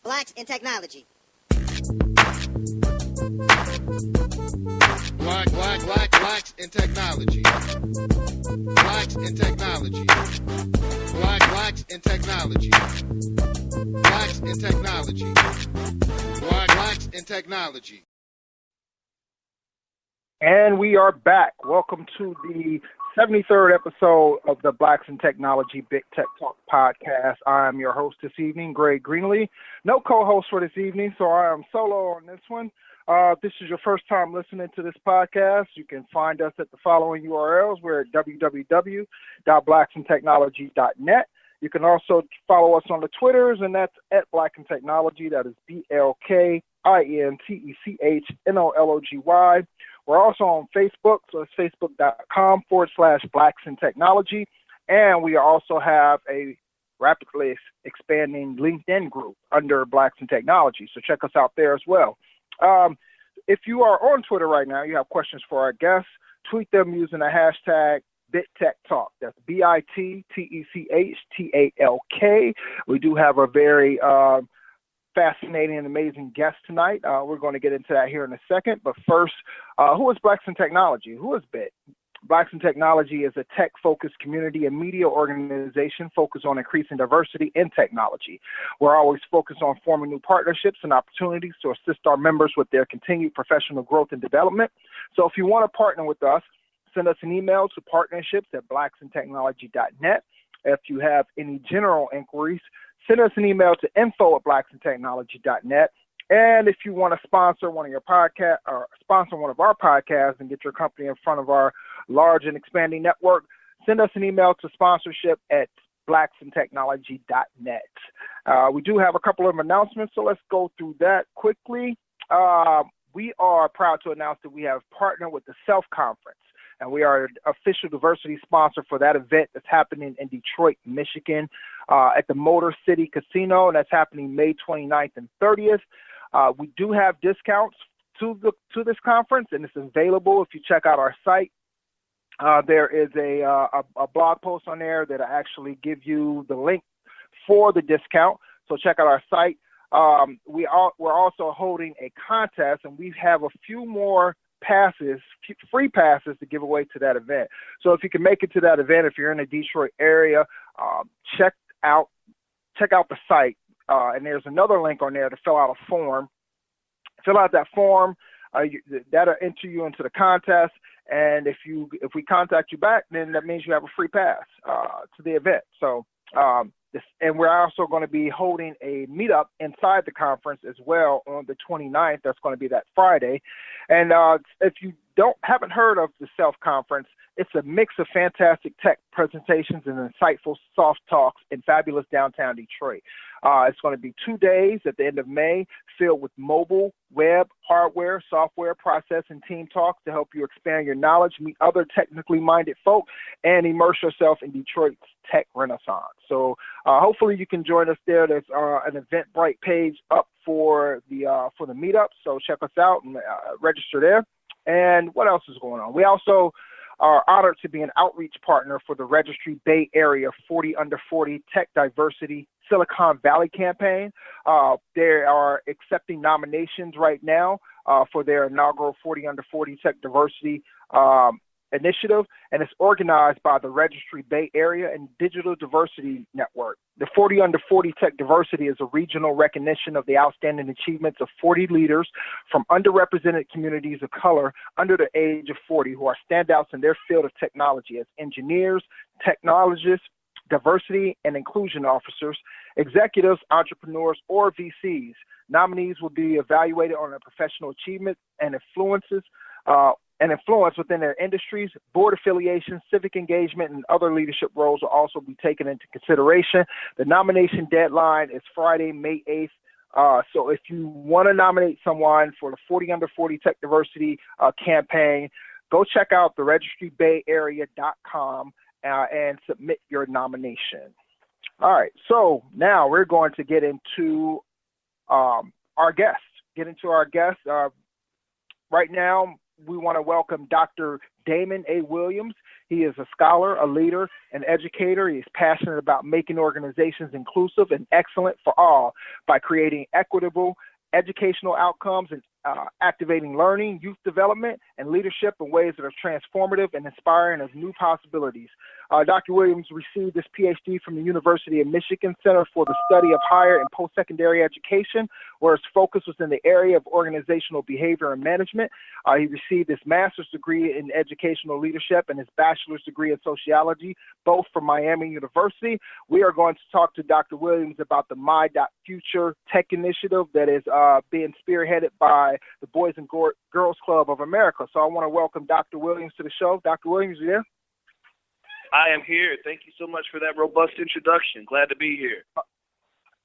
Blacks in Technology. Blacks in technology. Blacks in technology. Blacks in technology. Blacks in technology. Blacks in technology. And we are back. Welcome to the 73rd episode of the Blacks in Technology Big Tech Talk podcast. I am your host this evening, Greg Greenlee. No co-host for this evening, so I am solo on this one. This is your first time listening to this podcast. You can find us at the following URLs. We're at www.blacksintechnology.net. You can also follow us on the Twitters, and that's at Black in Technology. That is BLKINTECHNOLOGY. We're also on Facebook, so it's facebook.com/Blacks in Technology. And we also have a rapidly expanding LinkedIn group under Blacks in Technology, so check us out there as well. If you are on Twitter right now, you have questions for our guests, tweet them using the hashtag BitTechTalk. That's BITTECHTALK. We do have a very fascinating and amazing guest tonight. We're going to get into that here in a second. But first, who is Blacks in Technology? Who is BIT? Blacks in Technology is a tech-focused community and media organization focused on increasing diversity in technology. We're always focused on forming new partnerships and opportunities to assist our members with their continued professional growth and development. So if you want to partner with us, send us an email to partnerships@blacksintechnology.net. If you have any general inquiries, send us an email to info@blacksintechnology.net. And if you want to sponsor one of your podcasts or sponsor one of our podcasts and get your company in front of our large and expanding network, send us an email to sponsorship@blacksintechnology.net. We do have a couple of announcements, so let's go through that quickly. We are proud to announce that we have partnered with the Self Conference, and we are an official diversity sponsor for that event that's happening in Detroit, Michigan, at the Motor City Casino, and that's happening May 29th and 30th. We do have discounts to this conference, and it's available if you check out our site. There is a blog post on there that actually give you the link for the discount, so check out our site. We're also holding a contest, and we have a few more free passes to give away to that event. So if you can make it to that event, if you're in the Detroit area, check out the site. And there's another link on there to fill out a form. Fill out that form. That'll enter you into the contest. And if we contact you back, then that means you have a free pass to the event. So, and we're also going to be holding a meetup inside the conference as well on the 29th. That's going to be that Friday. And if you haven't heard of the Self Conference, it's a mix of fantastic tech presentations and insightful soft talks in fabulous downtown Detroit. It's going to be 2 days at the end of May, filled with mobile, web, hardware, software, process, and team talks to help you expand your knowledge, meet other technically minded folk, and immerse yourself in Detroit's tech renaissance. So hopefully you can join us there. There's an Eventbrite page up for the meetup, so check us out and register there. And what else is going on? We also are honored to be an outreach partner for the Registry Bay Area 40 Under 40 Tech Diversity Silicon Valley campaign. They are accepting nominations right now for their inaugural 40 Under 40 Tech Diversity initiative, and it's organized by the Registry Bay Area and Digital Diversity Network. The 40 Under 40 Tech Diversity is a regional recognition of the outstanding achievements of 40 leaders from underrepresented communities of color under the age of 40 who are standouts in their field of technology as engineers, technologists, diversity and inclusion officers, executives, entrepreneurs, or VCs. Nominees will be evaluated on their professional achievements and influence within their industries. Board affiliation, civic engagement, and other leadership roles will also be taken into consideration. The nomination deadline is Friday, May 8th. So if you want to nominate someone for the 40 Under 40 Tech Diversity campaign, go check out the registrybayarea.com and submit your nomination. All right, so now we're going to get into our guest. Right now, we want to welcome Dr. Damon A. Williams. He is a scholar, a leader, an educator. He is passionate about making organizations inclusive and excellent for all by creating equitable educational outcomes and activating learning, youth development, and leadership in ways that are transformative and inspiring of new possibilities. Dr. Williams received his PhD from the University of Michigan Center for the Study of Higher and Post-Secondary Education, where his focus was in the area of organizational behavior and management. He received his master's degree in educational leadership and his bachelor's degree in sociology, both from Miami University. We are going to talk to Dr. Williams about the My.Future Tech Initiative that is being spearheaded by the Boys and Girls Club of America. So I want to welcome Dr. Williams to the show. Dr. Williams, you there? I am here. Thank you so much for that robust introduction. Glad to be here.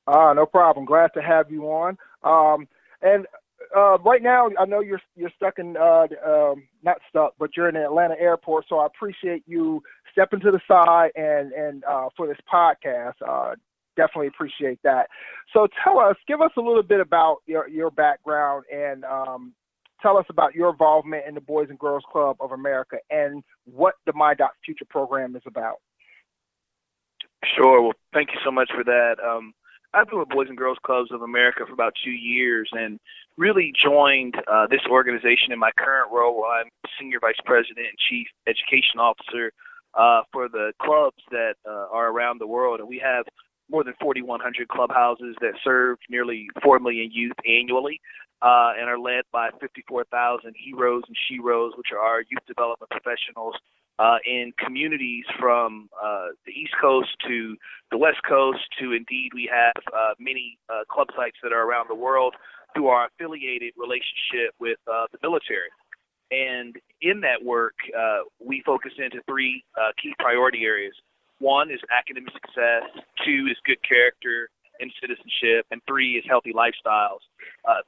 No problem. Glad to have you on. Right now, I know you're stuck in, not stuck, but you're in the Atlanta airport, so I appreciate you stepping to the side and for this podcast. Definitely appreciate that. So give us a little bit about your background and tell us about your involvement in the Boys and Girls Club of America and what the My.Future program is about. Sure. Well, thank you so much for that. I've been with Boys and Girls Clubs of America for about 2 years and really joined this organization in my current role. I'm Senior Vice President and Chief Education Officer for the clubs that are around the world. And we have more than 4,100 clubhouses that serve nearly 4 million youth annually and are led by 54,000 heroes and sheroes, which are our youth development professionals in communities from the East Coast to the West Coast to, indeed, we have many club sites that are around the world through our affiliated relationship with the military. And in that work, we focus into 3 key priority areas. 1 is academic success, 2 is good character and citizenship, and 3 is healthy lifestyles.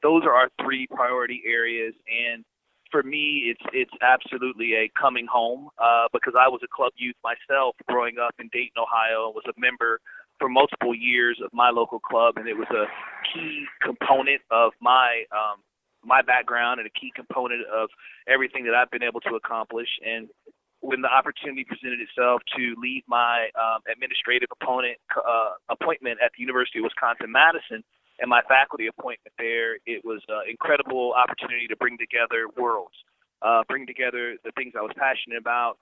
Those are our 3 priority areas, and for me, it's absolutely a coming home because I was a club youth myself growing up in Dayton, Ohio, was a member for multiple years of my local club, and it was a key component of my background and a key component of everything that I've been able to accomplish. And when the opportunity presented itself to lead my administrative appointment at the University of Wisconsin-Madison and my faculty appointment there, it was an incredible opportunity to bring together worlds, bring together the things I was passionate about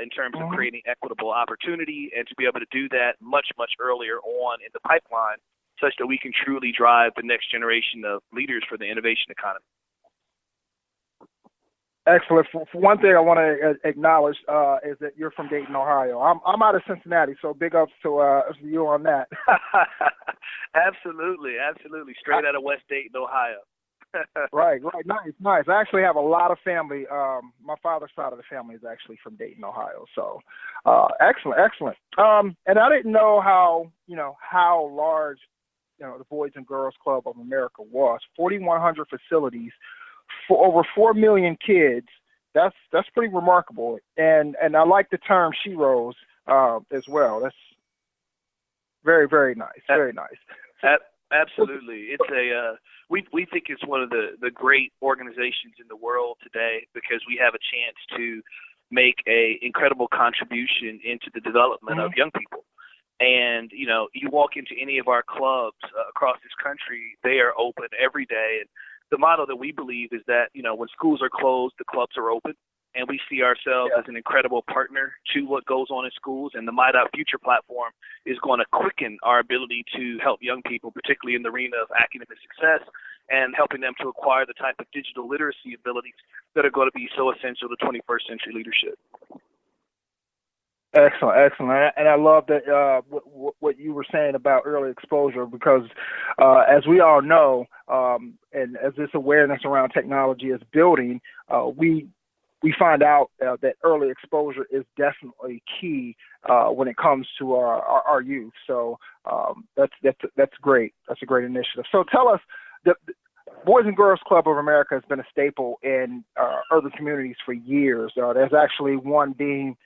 in terms of creating equitable opportunity and to be able to do that much, much earlier on in the pipeline such that we can truly drive the next generation of leaders for the innovation economy. Excellent. For one thing I want to acknowledge is that you're from Dayton, Ohio. I'm out of Cincinnati, so big ups to you on that. Absolutely. Straight out of West Dayton, Ohio. Right. Nice. I actually have a lot of family. My father's side of the family is actually from Dayton, Ohio. So, excellent. And I didn't know how large, the Boys and Girls Club of America was. 4,100 facilities. For over 4 million kids, that's pretty remarkable. And I like the term sheroes as well. That's very, very nice. Very nice. Absolutely. It's we think it's one of the great organizations in the world today because we have a chance to make a incredible contribution into the development of young people. And, you walk into any of our clubs across this country, they are open every day. And the motto that we believe is that, when schools are closed, the clubs are open. And we see ourselves as an incredible partner to what goes on in schools. And the My.Future platform is going to quicken our ability to help young people, particularly in the arena of academic success, and helping them to acquire the type of digital literacy abilities that are going to be so essential to 21st century leadership. Excellent. And I love that what you were saying about early exposure because as we all know, and as this awareness around technology is building, we find out that early exposure is definitely key when it comes to our youth. So that's great. That's a great initiative. So tell us, the Boys and Girls Club of America has been a staple in urban communities for years. There's actually one being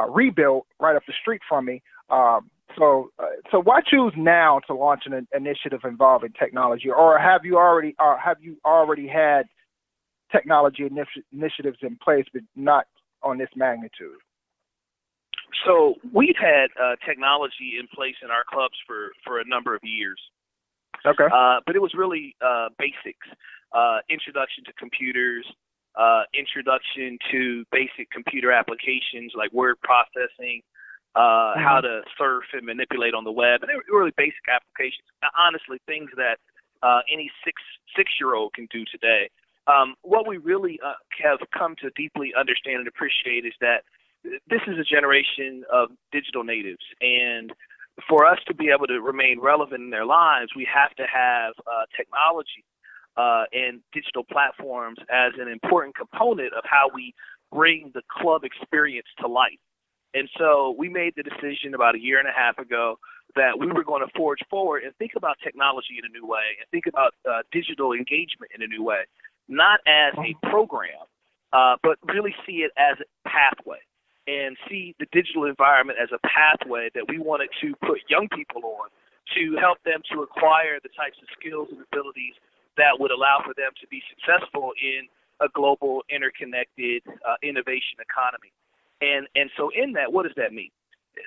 rebuilt right up the street from me. So why choose now to launch an initiative involving technology, or have you already had technology initiatives in place, but not on this magnitude? So we've had technology in place in our clubs for a number of years. Okay. But it was really basics, introduction to computers, introduction to basic computer applications like word processing, how to surf and manipulate on the web. And they were really basic applications, honestly, things that any six-year-old can do today. What we really have come to deeply understand and appreciate is that this is a generation of digital natives, and for us to be able to remain relevant in their lives, we have to have technology and digital platforms as an important component of how we bring the club experience to life. And so we made the decision about a year and a half ago that we were going to forge forward and think about technology in a new way and think about digital engagement in a new way, not as a program, but really see it as a pathway and see the digital environment as a pathway that we wanted to put young people on to help them to acquire the types of skills and abilities that would allow for them to be successful in a global, interconnected innovation economy. And so in that, what does that mean?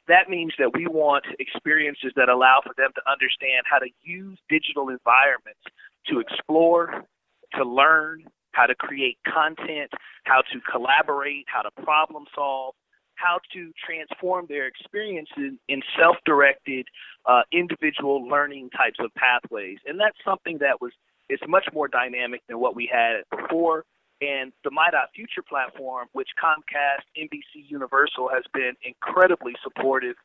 That means that we want experiences that allow for them to understand how to use digital environments to explore, to learn, how to create content, how to collaborate, how to problem solve, how to transform their experiences in self-directed, individual learning types of pathways. And that's something that is much more dynamic than what we had before. And the My.Future platform, which Comcast, NBC Universal has been incredibly supportive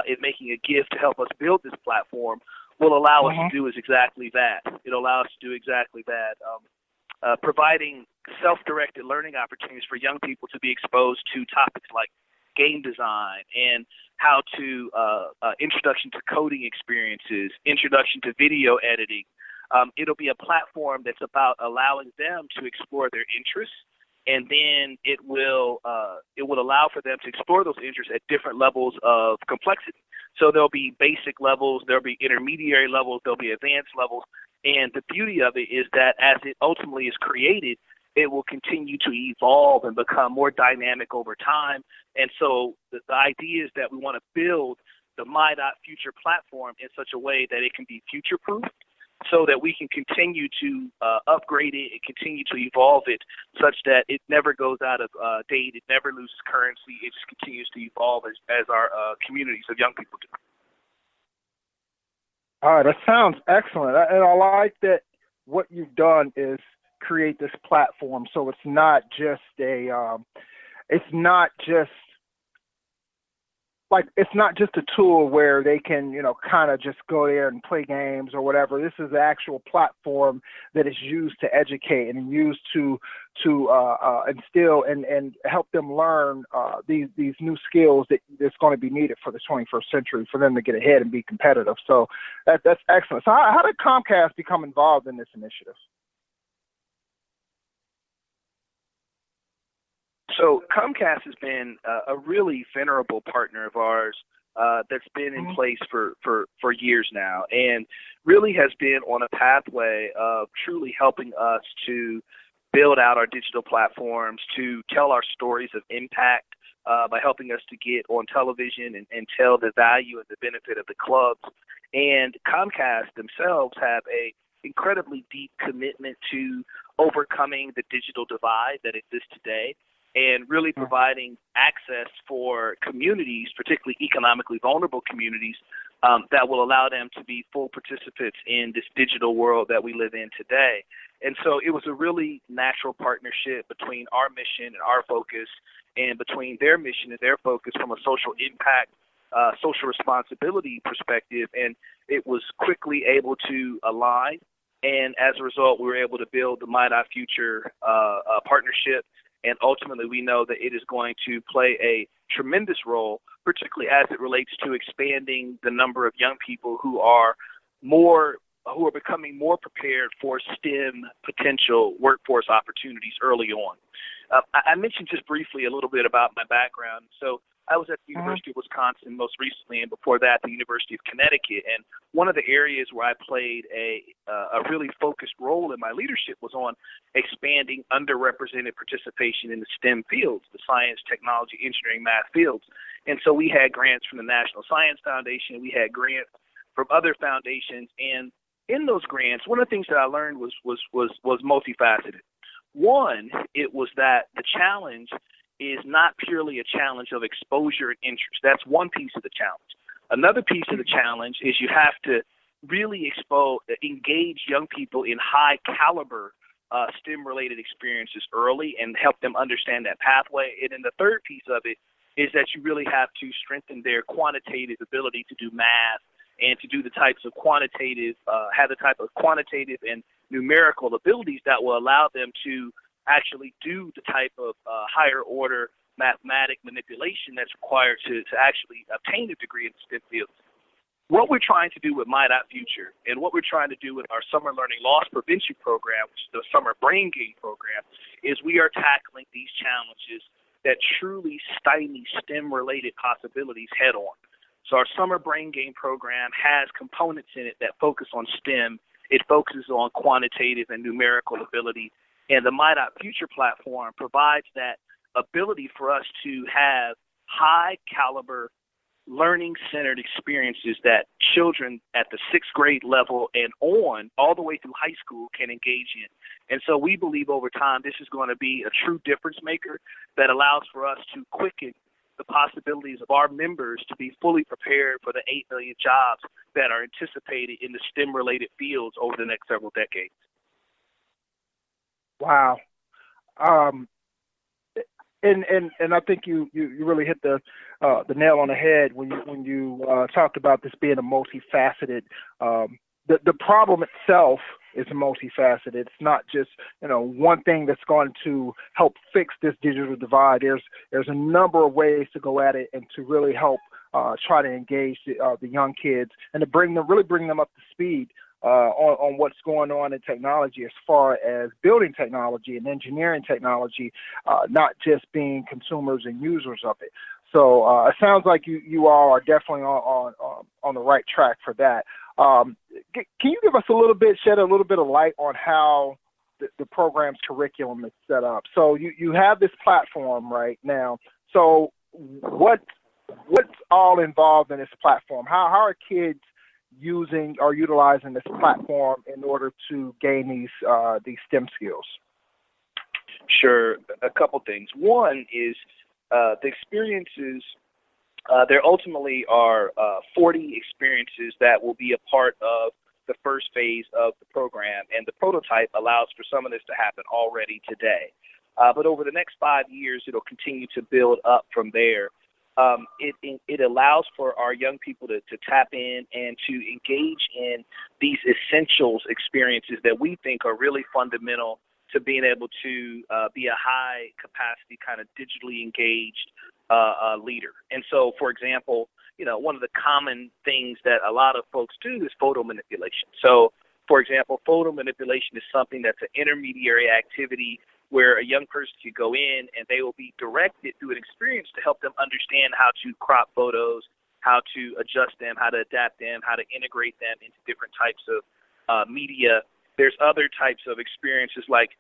in making a gift to help us build this platform, will allow us to do is exactly that. It'll allow us to do exactly that, providing self-directed learning opportunities for young people to be exposed to topics like game design and how to introduction to coding experiences, introduction to video editing. It'll be a platform that's about allowing them to explore their interests, and then it will allow for them to explore those interests at different levels of complexity. So there'll be basic levels, there'll be intermediary levels, there'll be advanced levels, and the beauty of it is that as it ultimately is created, it will continue to evolve and become more dynamic over time. And so the idea is that we want to build the My.Future platform in such a way that it can be future-proofed, so that we can continue to upgrade it and continue to evolve it such that it never goes out of date, it never loses currency, it just continues to evolve as our communities of young people do. All right, that sounds excellent. And I like that what you've done is create this platform so it's not just a tool where they can, kind of just go there and play games or whatever. This is the actual platform that is used to educate and used to instill and help them learn these new skills that's going to be needed for the 21st century for them to get ahead and be competitive. So that's excellent. So how did Comcast become involved in this initiative? So Comcast has been a really venerable partner of ours that's been in place for years now, and really has been on a pathway of truly helping us to build out our digital platforms, to tell our stories of impact by helping us to get on television and tell the value and the benefit of the clubs. And Comcast themselves have a incredibly deep commitment to overcoming the digital divide that exists today, and really providing access for communities, particularly economically vulnerable communities, that will allow them to be full participants in this digital world that we live in today. And so it was a really natural partnership between our mission and our focus, and between their mission and their focus from a social impact, social responsibility perspective, and it was quickly able to align. And as a result, we were able to build the My.Future partnership. And ultimately, we know that it is going to play a tremendous role, particularly as it relates to expanding the number of young people who are becoming more prepared for STEM potential workforce opportunities early on. I mentioned just briefly a little bit about my background. So I was at the University of Wisconsin most recently, and before that, the University of Connecticut. And one of the areas where I played a really focused role in my leadership was on expanding underrepresented participation in the STEM fields, the science, technology, engineering, math fields. And so we had grants from the National Science Foundation. We had grants from other foundations. And in those grants, one of the things that I learned was multifaceted. One, it was that the challenge is not purely a challenge of exposure and interest. That's one piece of the challenge. Another piece of the challenge is you have to really engage young people in high caliber STEM-related experiences early and help them understand that pathway. And then the third piece of it is that you really have to strengthen their quantitative ability to do math and to do the types of have the type of quantitative and numerical abilities that will allow them to actually do the type of higher order mathematic manipulation that's required to actually obtain a degree in the STEM fields. What we're trying to do with My.Future and what we're trying to do with our summer learning loss prevention program, which is the summer brain gain program, is we are tackling these challenges that truly stymie STEM-related possibilities head on. So our summer brain gain program has components in it that focus on STEM. It focuses on quantitative and numerical ability. And the My.Future platform provides that ability for us to have high-caliber learning-centered experiences that children at the 6th grade level and on all the way through high school can engage in. And so we believe over time this is going to be a true difference maker that allows for us to quicken the possibilities of our members to be fully prepared for the 8 million jobs that are anticipated in the STEM-related fields over the next several decades. Wow. And I think you really hit the nail on the head when you talked about this being a multifaceted. The problem itself is multifaceted. It's not just one thing that's going to help fix this digital divide. There's a number of ways to go at it and to really help try to engage the young kids and to bring them up to speed on what's going on in technology as far as building technology and engineering technology, not just being consumers and users of it. So it sounds like you all are definitely on the right track for that. Can you give us shed a little bit of light on how the program's curriculum is set up? So you have this platform right now. So what's all involved in this platform? How are kids using or utilizing this platform in order to gain these STEM skills? Sure. A couple things. One is the experiences. There ultimately are 40 experiences that will be a part of the first phase of the program, and the prototype allows for some of this to happen already today. But over the next 5 years, it'll continue to build up from there. It allows for our young people to tap in and to engage in these essentials experiences that we think are really fundamental to being able to be a high capacity kind of digitally engaged leader. And so, for example, one of the common things that a lot of folks do is photo manipulation. So, for example, photo manipulation is something that's an intermediary activity where a young person could go in and they will be directed through an experience to help them understand how to crop photos, how to adjust them, how to adapt them, how to integrate them into different types of media. There's other types of experiences like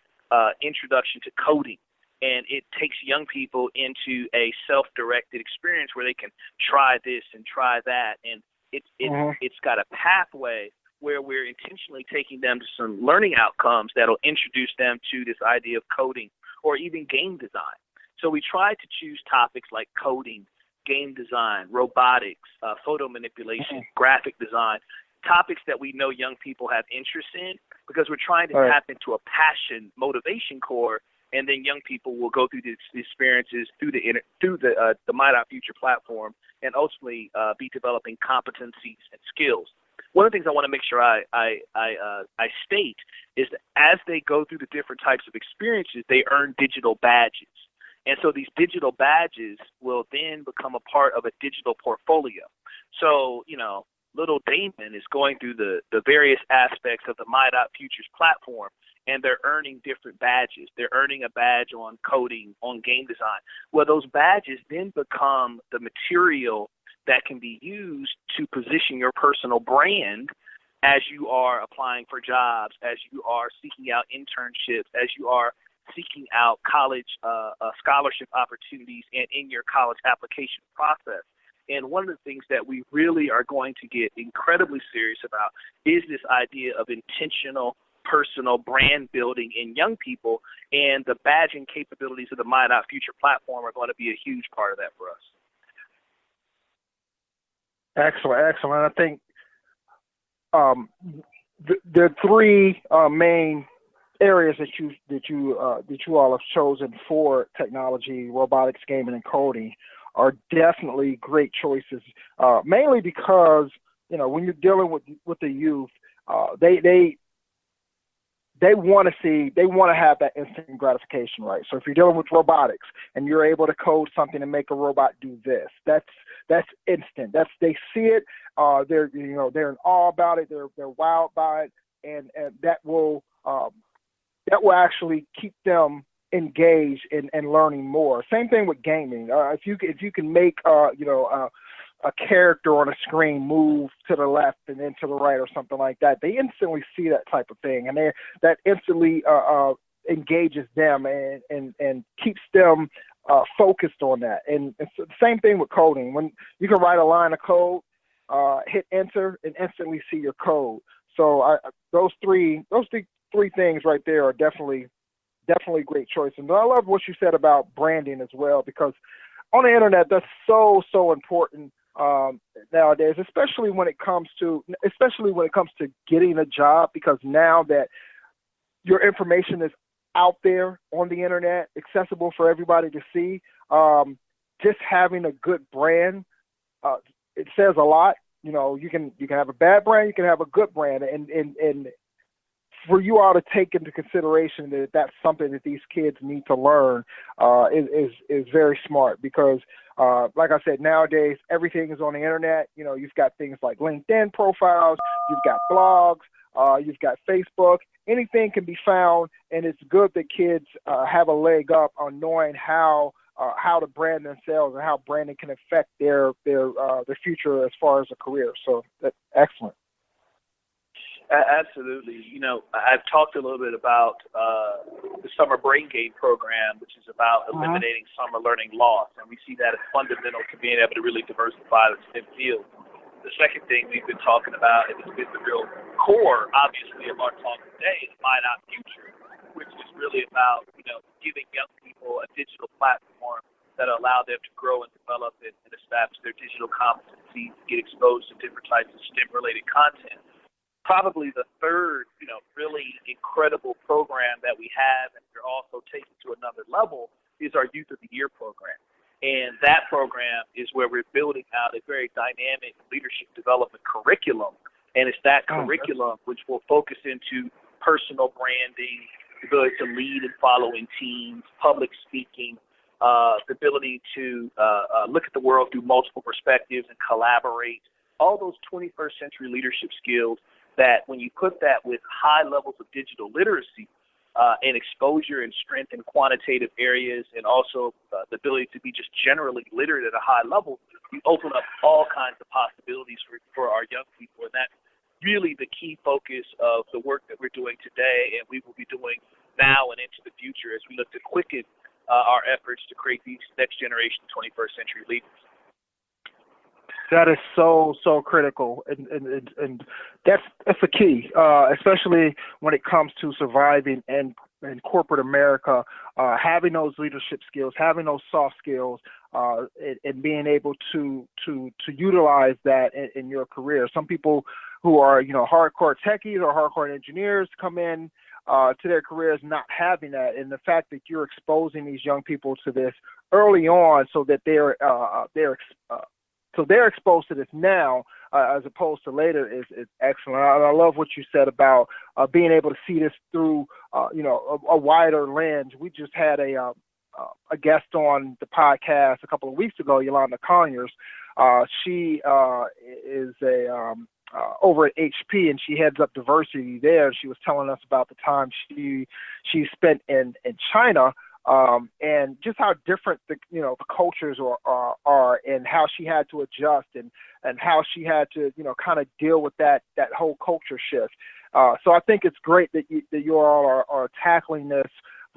introduction to coding, and it takes young people into a self-directed experience where they can try this and try that, and it's got a pathway where we're intentionally taking them to some learning outcomes that'll introduce them to this idea of coding or even game design. So we try to choose topics like coding, game design, robotics, photo manipulation, graphic design, topics that we know young people have interest in, because we're trying to tap into a passion, motivation core, and then young people will go through these experiences through the My.Future platform and ultimately be developing competencies and skills. One of the things I want to make sure I state is that as they go through the different types of experiences, they earn digital badges. And so these digital badges will then become a part of a digital portfolio. So, little Damon is going through the various aspects of the My.Future's platform, and they're earning different badges. They're earning a badge on coding, on game design. Well, those badges then become the material that can be used to position your personal brand as you are applying for jobs, as you are seeking out internships, as you are seeking out college scholarship opportunities and in your college application process. And one of the things that we really are going to get incredibly serious about is this idea of intentional personal brand building in young people, and the badging capabilities of the My Not Future platform are going to be a huge part of that for us. Excellent. I think the three main areas that you all have chosen for technology, robotics, gaming, and coding are definitely great choices. Mainly because when you're dealing with the youth, they want to have that instant gratification, right? So if you're dealing with robotics and you're able to code something and make a robot do this, that's instant. They see it, they're in awe about it, they're wowed by it, and that will actually keep them engaged in learning more. Same thing with gaming. If you can make a character on a screen move to the left and then to the right or something like that, they instantly see that type of thing, and that instantly engages them and keeps them focused on that. And it's the same thing with coding. When you can write a line of code, hit enter, and instantly see your code. So those three things right there are definitely great choices. And I love what you said about branding as well, because on the internet, that's so important nowadays, especially when it comes to getting a job, because now that your information is out there on the internet, accessible for everybody to see, just having a good brand, it says a lot. You can have a bad brand, you can have a good brand, and for you all to take into consideration that that's something that these kids need to learn is very smart, because like I said, nowadays everything is on the internet. You've got things like LinkedIn profiles, you've got blogs, you've got Facebook. Anything can be found, and it's good that kids have a leg up on knowing how to brand themselves and how branding can affect their future as far as a career. So that's excellent. Absolutely. I've talked a little bit about the Summer Brain Gain program, which is about eliminating summer learning loss, and we see that as fundamental to being able to really diversify the STEM field. The second thing we've been talking about, and it's been the real core, obviously, of our talk today, is My Not Future, which is really about giving young people a digital platform that allow them to grow and develop and establish their digital competencies, get exposed to different types of STEM-related content. Probably the third, really incredible program that we have, and we're also taking to another level, is our Youth of the Year program. And that program is where we're building out a very dynamic leadership development curriculum. And it's that curriculum which will focus into personal branding, the ability to lead and follow in teams, public speaking, the ability to look at the world through multiple perspectives and collaborate, all those 21st century leadership skills that when you put that with high levels of digital literacy and exposure and strength in quantitative areas, and also the ability to be just generally literate at a high level, you open up all kinds of possibilities for our young people. And that's really the key focus of the work that we're doing today, and we will be doing now and into the future as we look to quicken our efforts to create these next generation 21st century leaders. That is so critical, and that's a key, especially when it comes to surviving in corporate America. Having those leadership skills, having those soft skills, and being able to utilize that in your career. Some people who are hardcore techies or hardcore engineers come in to their careers not having that, and the fact that you're exposing these young people to this early on, so that they're exposed to this now as opposed to later is excellent. I love what you said about being able to see this through a wider lens. We just had a guest on the podcast a couple of weeks ago, Yolanda Conyers. She is over at HP, and she heads up diversity there. She was telling us about the time she spent in China, and just how different the cultures are, and how she had to adjust, and how she had to kind of deal with that whole culture shift. So I think it's great that you all are tackling this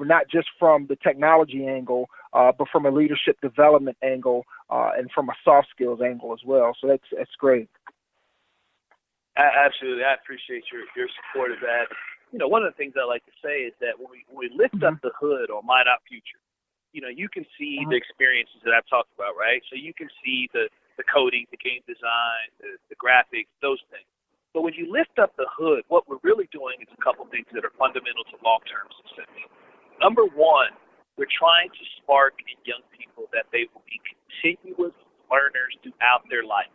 not just from the technology angle, but from a leadership development angle and from a soft skills angle as well. So that's great. Absolutely. I appreciate your support of that. One of the things I like to say is that when we lift up the hood on My Not Future, you can see the experiences that I've talked about, right? So you can see the coding, the game design, the graphics, those things. But when you lift up the hood, what we're really doing is a couple things that are fundamental to long-term success. Number one, we're trying to spark in young people that they will be continuous learners throughout their life.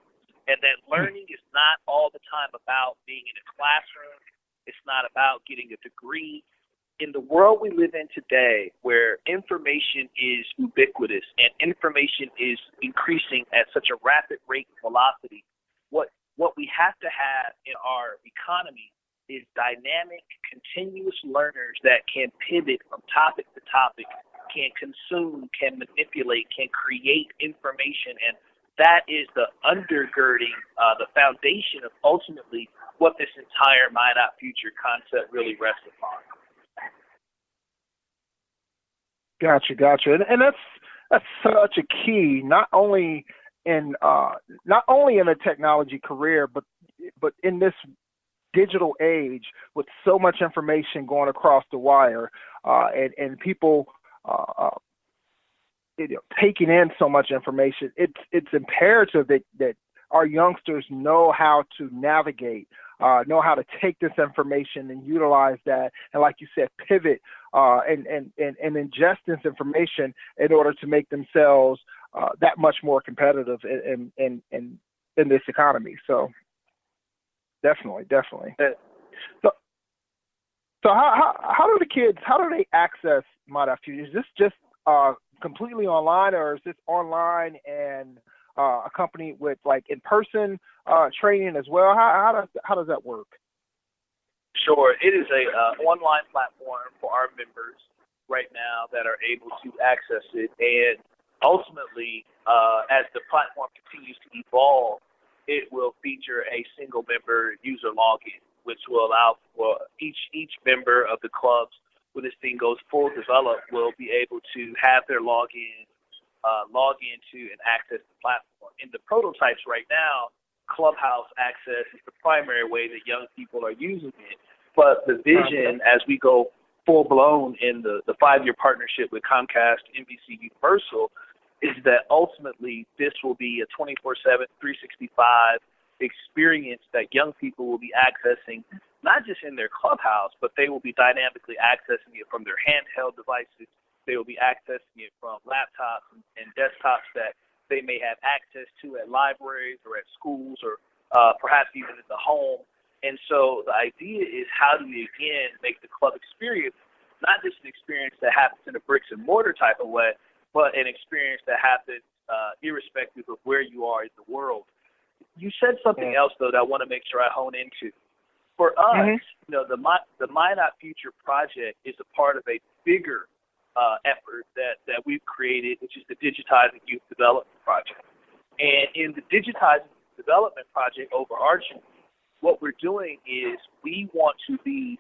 And that learning is not all the time about being in a classroom. It's not about getting a degree. In the world we live in today, where information is ubiquitous and information is increasing at such a rapid rate and velocity, what we have to have in our economy is dynamic, continuous learners that can pivot from topic to topic, can consume, can manipulate, can create information. And that is the undergirding, the foundation of ultimately what this entire My Not Future concept really rests upon. Gotcha. And that's such a key, not only in a technology career, but in this digital age with so much information going across the wire, and people taking in so much information. It's imperative that our youngsters know how to navigate, know how to take this information and utilize that, and like you said, pivot and ingest this information in order to make themselves that much more competitive in this economy. So definitely. So how do they access My Not Future? Is this just completely online, or is this online and accompanied with like in-person training as well? How does that work? Sure. It is a online platform for our members right now that are able to access it. And ultimately, as the platform continues to evolve, it will feature a single member user login, which will allow for each member of the clubs, when this thing goes full develop, will be able to have their log into and access the platform. In the prototypes right now, Clubhouse access is the primary way that young people are using it. But the vision, as we go full-blown in the 5-year partnership with Comcast, NBC Universal, is that ultimately this will be a 24/7, 365 experience that young people will be accessing, not just in their clubhouse, but they will be dynamically accessing it from their handheld devices. They will be accessing it from laptops and desktops that they may have access to at libraries or at schools or perhaps even in the home. And so the idea is, how do we, again, make the club experience not just an experience that happens in a bricks and mortar type of way, but an experience that happens irrespective of where you are in the world. You said something else, though, that I want to make sure I hone into. For us, the My Not Future project is a part of a bigger effort that we've created, which is the Digitizing Youth Development Project. And in the Digitizing Youth Development Project, overarching, what we're doing is we want to be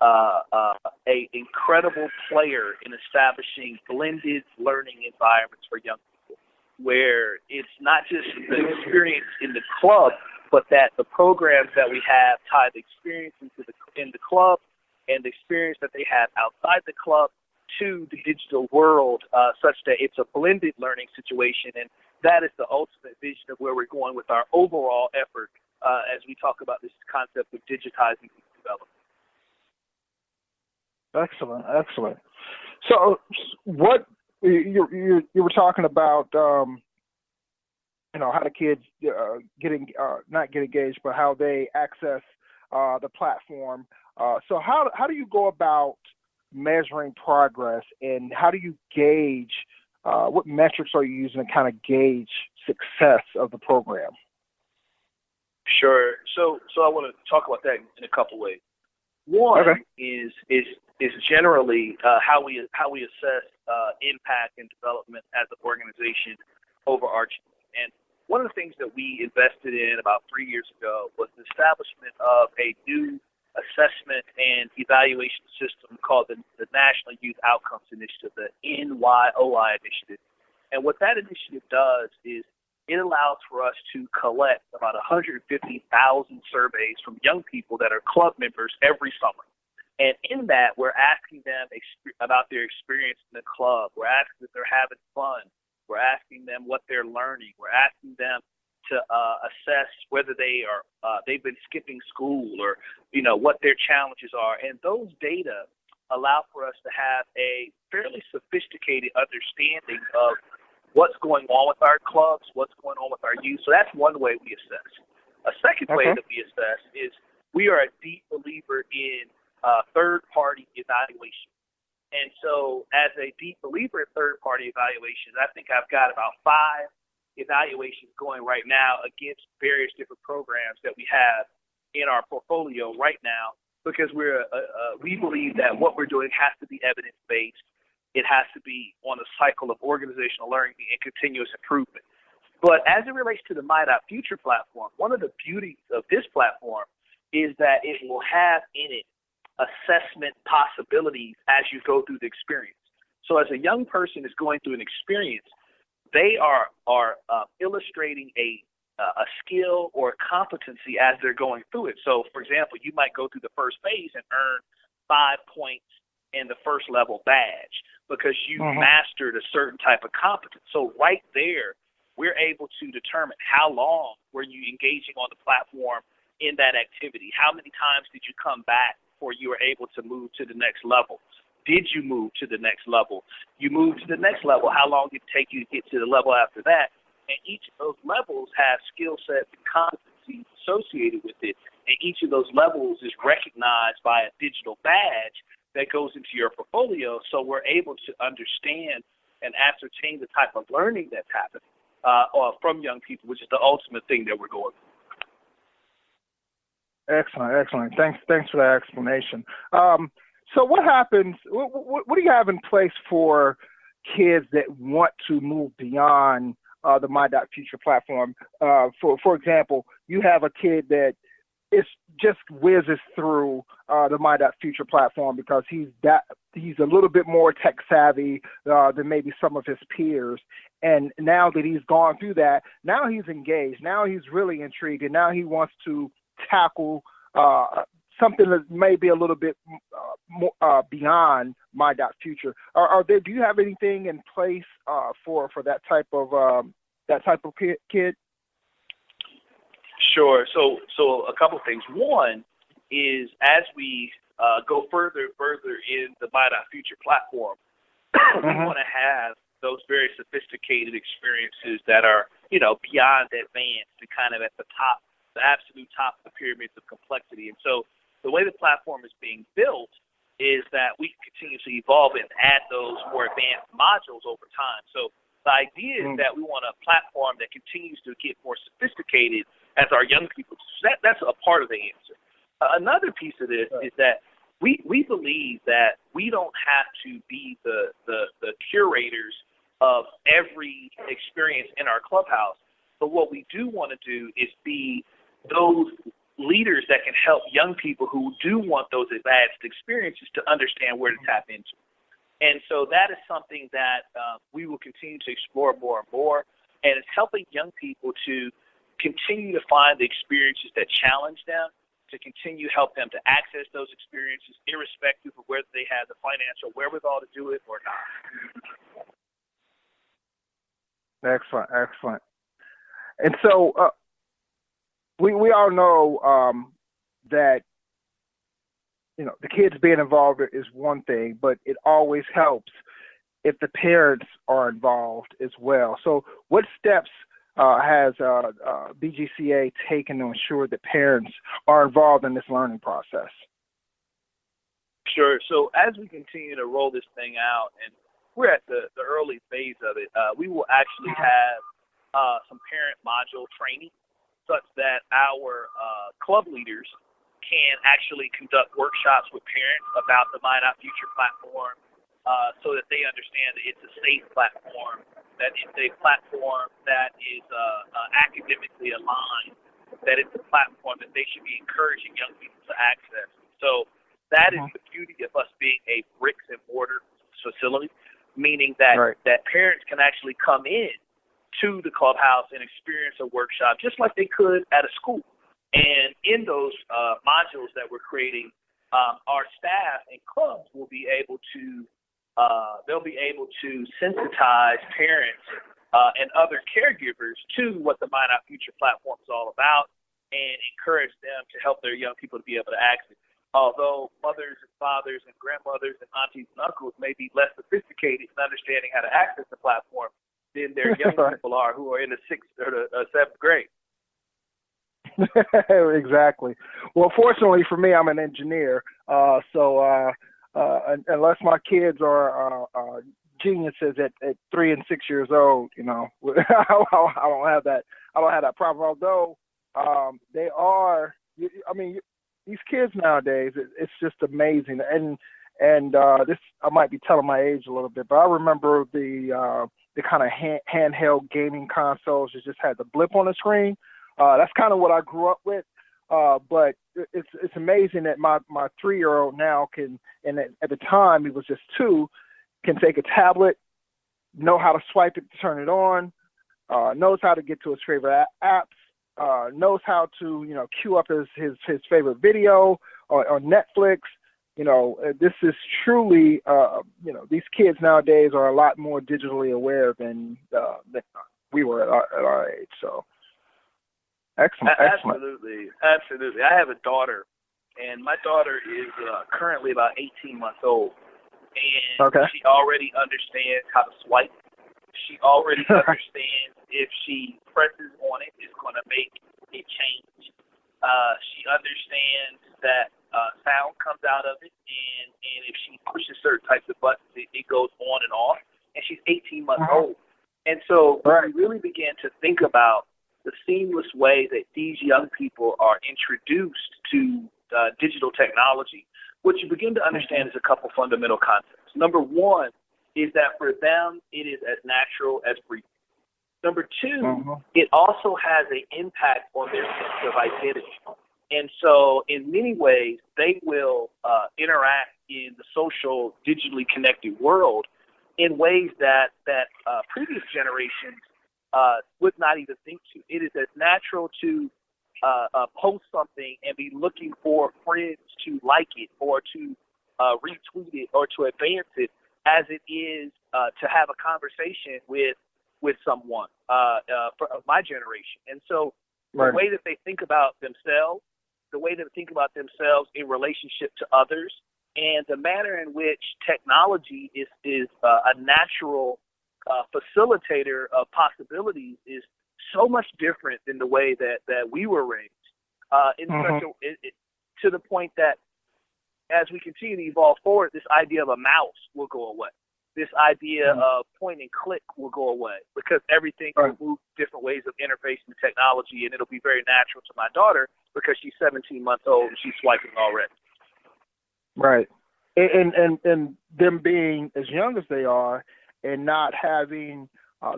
a incredible player in establishing blended learning environments for young people, where it's not just the experience in the club, but that the programs that we have tie the experience in the club and the experience that they have outside the club to the digital world, such that it's a blended learning situation. And that is the ultimate vision of where we're going with our overall effort as we talk about this concept of digitizing youth development. Excellent. So, what you were talking about, how the kids not get engaged, but how they access the platform. So, how do you go about measuring progress, and how do you gauge? What metrics are you using to kind of gauge success of the program? Sure. So I want to talk about that in a couple ways. One is generally how we assess impact and development as an organization overarching. And one of the things that we invested in about 3 years ago was the establishment of a new assessment and evaluation system called the National Youth Outcomes Initiative, the NYOI initiative. And what that initiative does is it allows for us to collect about 150,000 surveys from young people that are club members every summer. And in that, we're asking them about their experience in the club. We're asking if they're having fun. We're asking them what they're learning. We're asking them to assess whether they've been skipping school or, what their challenges are. And those data allow for us to have a fairly sophisticated understanding of what's going on with our clubs, what's going on with our youth. So that's one way we assess. A second way that we assess is we are a deep believer in third-party evaluation. And so as a deep believer in third-party evaluations, I think I've got about 5 evaluations going right now against various different programs that we have in our portfolio right now, because we believe that what we're doing has to be evidence-based. It has to be on a cycle of organizational learning and continuous improvement. But as it relates to the My.Future platform, one of the beauties of this platform is that it will have in it assessment possibilities as you go through the experience. So as a young person is going through an experience, they are illustrating a skill or competency as they're going through it. So, for example, you might go through the first phase and earn 5 points in the first level badge because you mastered a certain type of competence. So right there, we're able to determine how long were you engaging on the platform in that activity. How many times did you come back before you were able to move to the next level? Did you move to the next level? You moved to the next level. How long did it take you to get to the level after that? And each of those levels have skill sets and competencies associated with it. And each of those levels is recognized by a digital badge that goes into your portfolio. So we're able to understand and ascertain the type of learning that's happening from young people, which is the ultimate thing that we're going for. Excellent. Thanks for that explanation. So what happens, what do you have in place for kids that want to move beyond the My.Future platform? For example, you have a kid that just whizzes through the My.Future platform because he's a little bit more tech savvy than maybe some of his peers. And now that he's gone through that, now he's engaged. Now he's really intrigued, and now he wants to tackle something that may be a little bit more beyond My.Future. Do you have anything in place for that type of kid? Sure. So a couple things. One is as we go further in the My.Future platform, we want to have those very sophisticated experiences that are, beyond advanced and kind of at the top, the absolute top of the pyramids of complexity. And so the way the platform is being built is that we can continue to evolve and add those more advanced modules over time. So the idea is that we want a platform that continues to get more sophisticated as our young people. That's a part of the answer. Another piece of this is that we believe that we don't have to be the curators of every experience in our clubhouse, but what we do want to do is be those leaders that can help young people who do want those advanced experiences to understand where to tap into. And so that is something that we will continue to explore more and more, and it's helping young people to continue to find the experiences that challenge them, to continue to help them to access those experiences irrespective of whether they have the financial wherewithal to do it or not. Excellent. And so we all know that the kids being involved is one thing, but it always helps if the parents are involved as well. So what steps has BGCA taken to ensure that parents are involved in this learning process? Sure. So as we continue to roll this thing out, and we're at the early phase of it, we will actually have some parent module training such that our club leaders can actually conduct workshops with parents about the My.Future platform so that they understand that it's a safe platform, that it's a platform that is academically aligned, that it's a platform that they should be encouraging young people to access. So that is the beauty of us being a bricks and mortar facility, meaning that that parents can actually come in to the clubhouse and experience a workshop just like they could at a school. And in those modules that we're creating, our staff and clubs will be able to sensitize parents and other caregivers to what the Mind Out Future platform is all about and encourage them to help their young people to be able to access it. Although mothers and fathers and grandmothers and aunties and uncles may be less sophisticated in understanding how to access the platform than their young people are who are in the 6th or the 7th grade. Exactly. Well, fortunately for me, I'm an engineer, so unless my kids are geniuses at 3 and 6 years old, I don't have that. I don't have that problem. Although they are, these kids nowadays, it's just amazing. And this, I might be telling my age a little bit, but I remember the kind of handheld gaming consoles that just had the blip on the screen. That's kind of what I grew up with. But it's amazing that my 3-year-old now can, and at the time he was just 2, can take a tablet, know how to swipe it to turn it on, knows how to get to his favorite apps, knows how to, queue up his favorite video on Netflix. This is truly, these kids nowadays are a lot more digitally aware than we were at our age. So, excellent. Absolutely. I have a daughter, and my daughter is currently about 18 months old, and she already understands how to swipe. She already understands if she presses on it, it's going to make it change. She understands that sound comes out of it, and if she pushes certain types of buttons, it goes on and off. And she's 18 months old. And so we really began to think about the seamless way that these young people are introduced to digital technology. What you begin to understand is a couple fundamental concepts. Number one is that for them, it is as natural as breathing. Number two, it also has an impact on their sense of identity. And so in many ways, they will interact in the social, digitally connected world in ways that previous generations would not even think to. It is as natural to post something and be looking for friends to like it or to retweet it or to advance it as it is to have a conversation with someone of my generation. And so the way that they think about themselves, the way that they think about themselves in relationship to others, and the manner in which technology is a natural facilitator of possibilities is so much different than the way that we were raised. To the point that as we continue to evolve forward, this idea of a mouse will go away. This idea of point and click will go away because everything will move different ways of interfacing with technology, and it'll be very natural to my daughter because she's 17 months old and she's swiping already. Right. And them being as young as they are and not having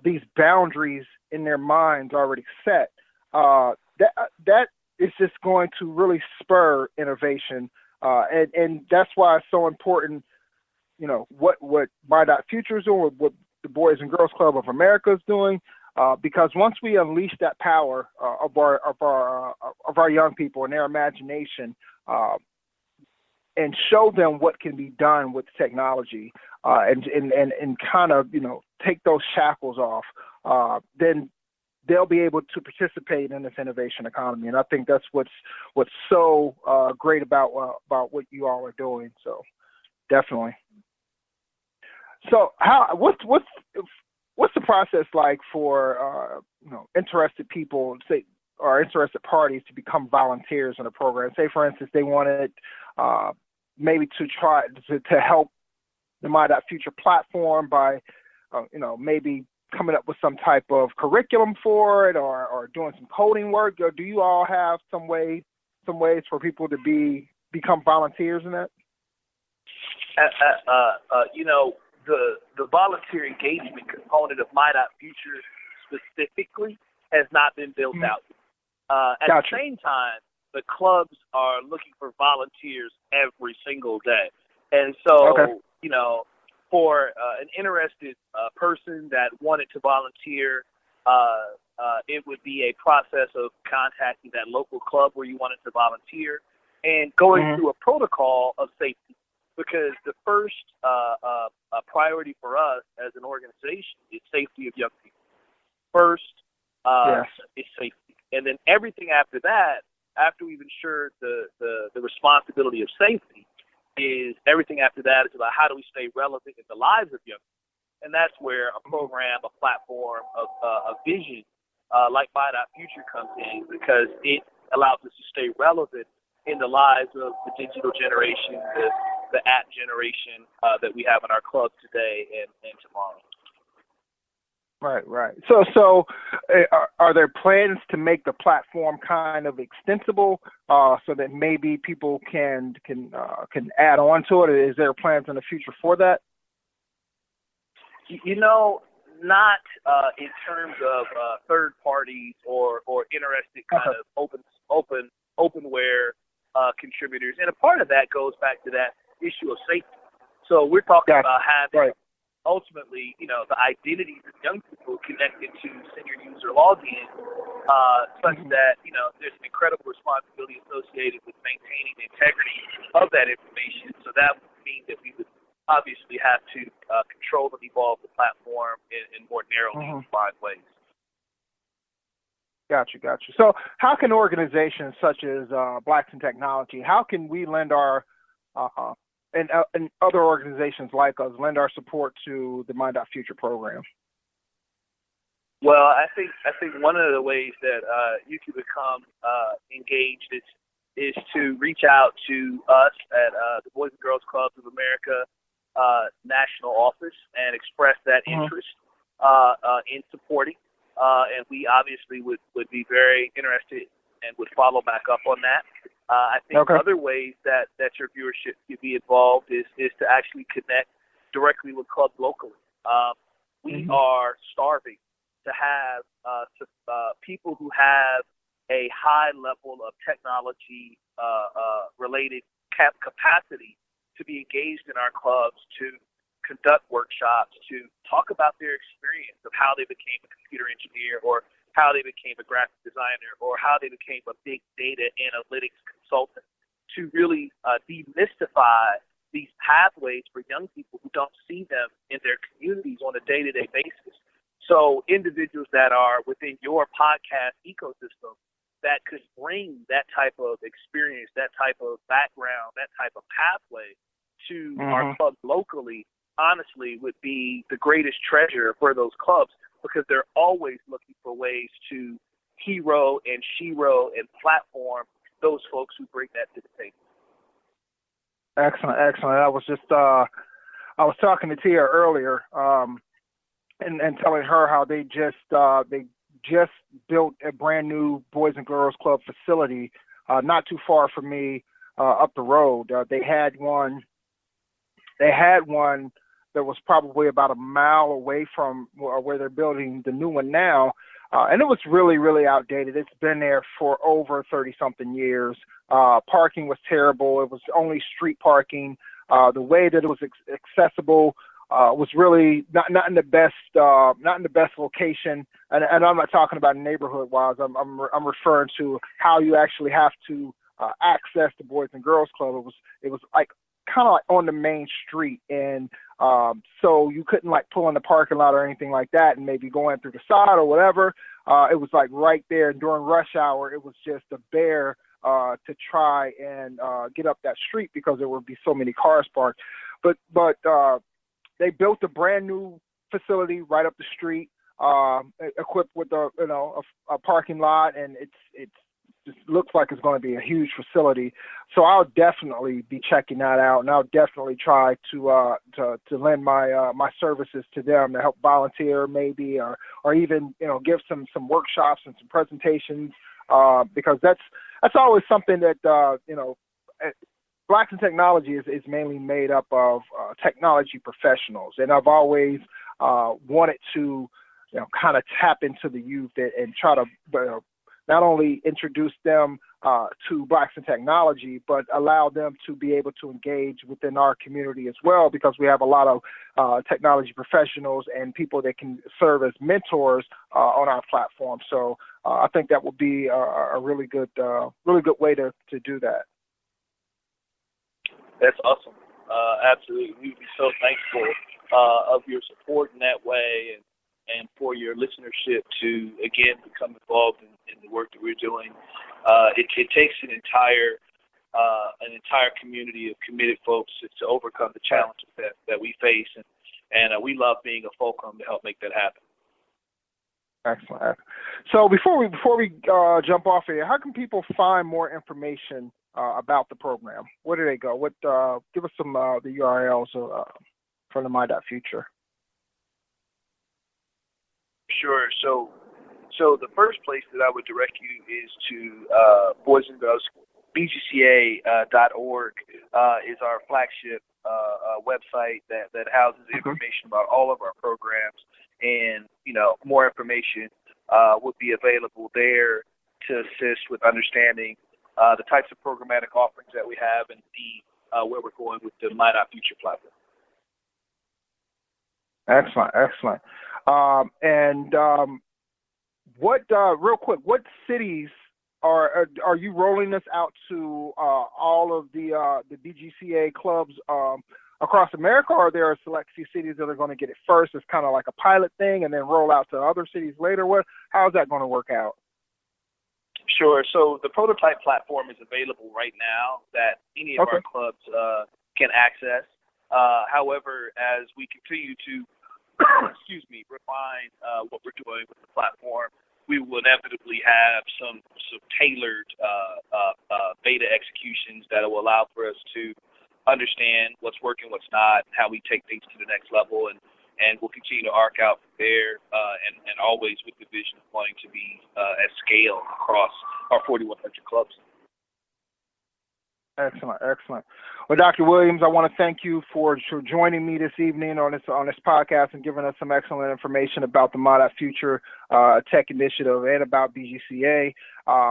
these boundaries in their minds already set, that is just going to really spur innovation. And that's why it's so important, what Mind Out Future is doing, what the Boys and Girls Club of America is doing, because once we unleash that power of our young people and their imagination, and show them what can be done with technology, and kind of take those shackles off, then they'll be able to participate in this innovation economy. And I think that's what's so great about what you all are doing. So definitely. So what's the process like for interested people, say, or interested parties to become volunteers in a program? Say, for instance, they wanted maybe to try to help the Mind Out Future platform by maybe coming up with some type of curriculum for it, or doing some coding work. Or do you all have some ways for people to become volunteers in that? The volunteer engagement component of Mind Out Future specifically has not been built out. At the same time, the clubs are looking for volunteers every single day. And so, you know, for an interested person that wanted to volunteer, it would be a process of contacting that local club where you wanted to volunteer and going through a protocol of safety. Because the first priority for us as an organization is safety of young people. First is safety. And then everything after that, after we've ensured the responsibility of safety, is everything after that is about how do we stay relevant in the lives of young people. And that's where a program, a platform, a vision like Buy Dot Future comes in, because it allows us to stay relevant in the lives of the digital generation, the app generation that we have in our clubs today and tomorrow. Right. So are there plans to make the platform kind of extensible so that maybe people can add on to it? Is there plans in the future for that? You know, not in terms of third parties or interested kind of openware contributors. And a part of that goes back to that issue of safety. So we're talking about having ultimately, you know, the identities of young people connected to senior user login, such that, you know, there's an incredible responsibility associated with maintaining the integrity of that information. So that would mean that we would obviously have to control and evolve the platform in more narrowly defined ways. Gotcha. So how can organizations such as Blacks in Technology, how can we lend our and other organizations like us lend our support to the My Future program? Well, I think one of the ways that you can become engaged is to reach out to us at the Boys and Girls Clubs of America national office and express that interest in supporting. And we obviously would be very interested and would follow back up on that. I think other ways that your viewership could be involved is to actually connect directly with clubs locally. We are starving to have people who have a high level of technology related capacity to be engaged in our clubs, to conduct workshops, to talk about their experience of how they became a computer engineer, or how they became a graphic designer, or how they became a big data analytics consultant, to really demystify these pathways for young people who don't see them in their communities on a day-to-day basis. So individuals that are within your podcast ecosystem that could bring that type of experience, that type of background, that type of pathway to our clubs locally, honestly, would be the greatest treasure for those clubs, because they're always looking for ways to hero and shero and platform those folks who bring that to the table. Excellent. I was just I was talking to Tia earlier and telling her how they just built a brand new Boys and Girls Club facility not too far from me up the road. They had one that was probably about a mile away from where they're building the new one now. And it was really, really outdated. It's been there for over 30-something years. Parking was terrible. It was only street parking. The way that it was accessible was really not in the best location. And I'm not talking about neighborhood-wise. I'm referring to how you actually have to access the Boys and Girls Club. It was like kind of like on the main street, and so you couldn't like pull in the parking lot or anything like that and maybe go in through the side or whatever. It was like right there, and during rush hour it was just a bear to try and get up that street because there would be so many cars parked. But they built a brand new facility right up the street, equipped with a parking lot, and it just looks like it's going to be a huge facility. So I'll definitely be checking that out, and I'll definitely try to lend my services to them to help volunteer, maybe, or even give some workshops and some presentations, because that's always something that Blacks in Technology is mainly made up of technology professionals, and I've always wanted to kind of tap into the youth and try to not only introduce them to Blacks in Technology, but allow them to be able to engage within our community as well, because we have a lot of technology professionals and people that can serve as mentors on our platform. So I think that would be a really good way to do that. That's awesome. Absolutely. We would be so thankful of your support in that way, and for your listenership to, again, become involved in the work that we're doing. It takes an entire community of committed folks to overcome the challenges that we face, and we love being a fulcrum to help make that happen. Excellent. So before we jump off here, how can people find more information about the program? Where do they go? Give us some the URLs from the My.Future. Sure. So the first place that I would direct you is to Boys and Girls BGCA.org is our flagship website that houses information about all of our programs, and more information would be available there to assist with understanding the types of programmatic offerings that we have, and where we're going with the My.Future platform. Excellent. Real quick, what cities are you rolling this out to? All of the BGCA clubs across America, or are there a select few cities that are going to get it first? It's kind of like a pilot thing, and then roll out to other cities later. How's that going to work out? Sure. So the prototype platform is available right now that any of our clubs can access. However, as we continue to refine what we're doing with the platform, we will inevitably have some tailored beta executions that will allow for us to understand what's working, what's not, how we take things to the next level, and we'll continue to arc out from there, and always with the vision of wanting to be at scale across our 4,100 clubs. Excellent. Well, Dr. Williams, I want to thank you for joining me this evening on this podcast and giving us some excellent information about the My.Future Tech Initiative and about BGCA.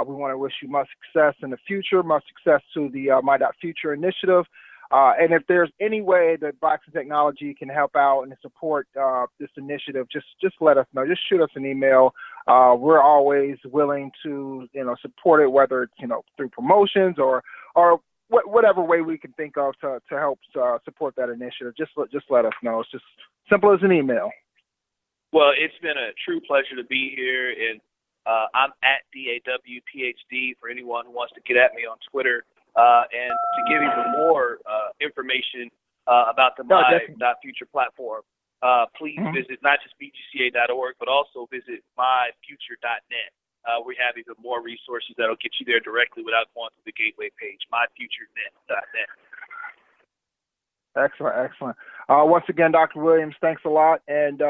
We want to wish you much success in the future, much success to the My.Future initiative. And if there's any way that Blacks in Technology can help out and support this initiative, just let us know. Just shoot us an email. We're always willing to support it, whether it's through promotions or whatever way we can think of to help support that initiative. Just let us know. It's just simple as an email. Well, it's been a true pleasure to be here, and I'm at DAWPhD for anyone who wants to get at me on Twitter. And to give even more information about the My.Future platform, please visit not just BGCA.org, but also visit myfuture.net. We have even more resources that will get you there directly without going through the gateway page, myfuturenet.net. Excellent. Once again, Dr. Williams, thanks a lot, and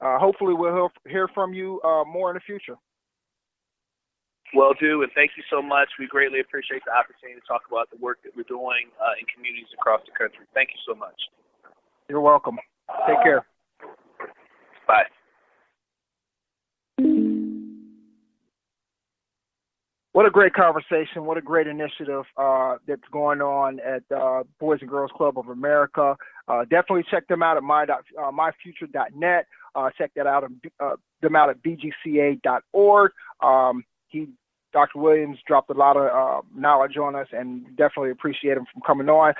hopefully we'll hear from you more in the future. Will do, and thank you so much. We greatly appreciate the opportunity to talk about the work that we're doing in communities across the country. Thank you so much. You're welcome. Take care. Bye. What a great conversation. What a great initiative that's going on at Boys and Girls Club of America. Definitely check them out at myfuture.net. Check that out them out at bgca.org. Dr. Williams dropped a lot of knowledge on us, and definitely appreciate him from coming on.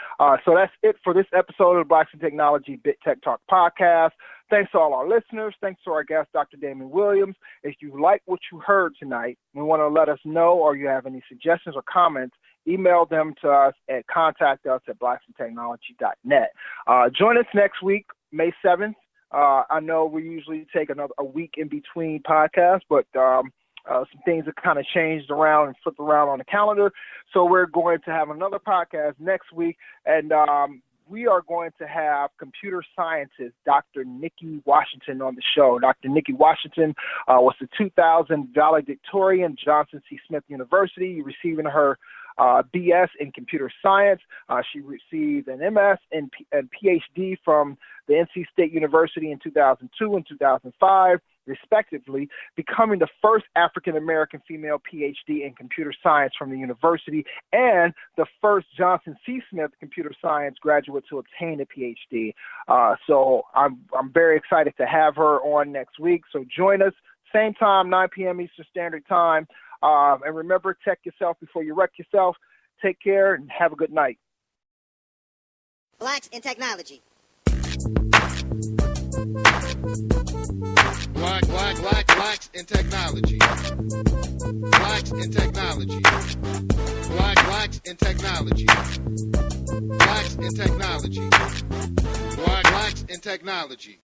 So that's it for this episode of the Blacks in Technology Big Tech Talk podcast. Thanks to all our listeners. Thanks to our guest, Dr. Damon Williams. If you like what you heard tonight and want to let us know, or you have any suggestions or comments, email them to us at contactus@blacksintechnology.net. Join us next week, May 7th. I know we usually take a week in between podcasts, but some things have kind of changed around and flipped around on the calendar. So we're going to have another podcast next week, and we are going to have computer scientist Dr. Nikki Washington on the show. Dr. Nikki Washington was the 2000 valedictorian, Johnson C. Smith University, receiving her BS in computer science. She received an MS and PhD from the NC State University in 2002 and 2005. respectively, becoming the first African-American female PhD in computer science from the university and the first Johnson C. Smith computer science graduate to obtain a PhD. So I'm very excited to have her on next week. So join us, same time, 9 p.m. Eastern Standard Time. And remember, tech yourself before you wreck yourself. Take care and have a good night. Blacks in Technology. Blacks in technology. Blacks in technology. Blacks in technology. Blacks in technology. Blacks in technology.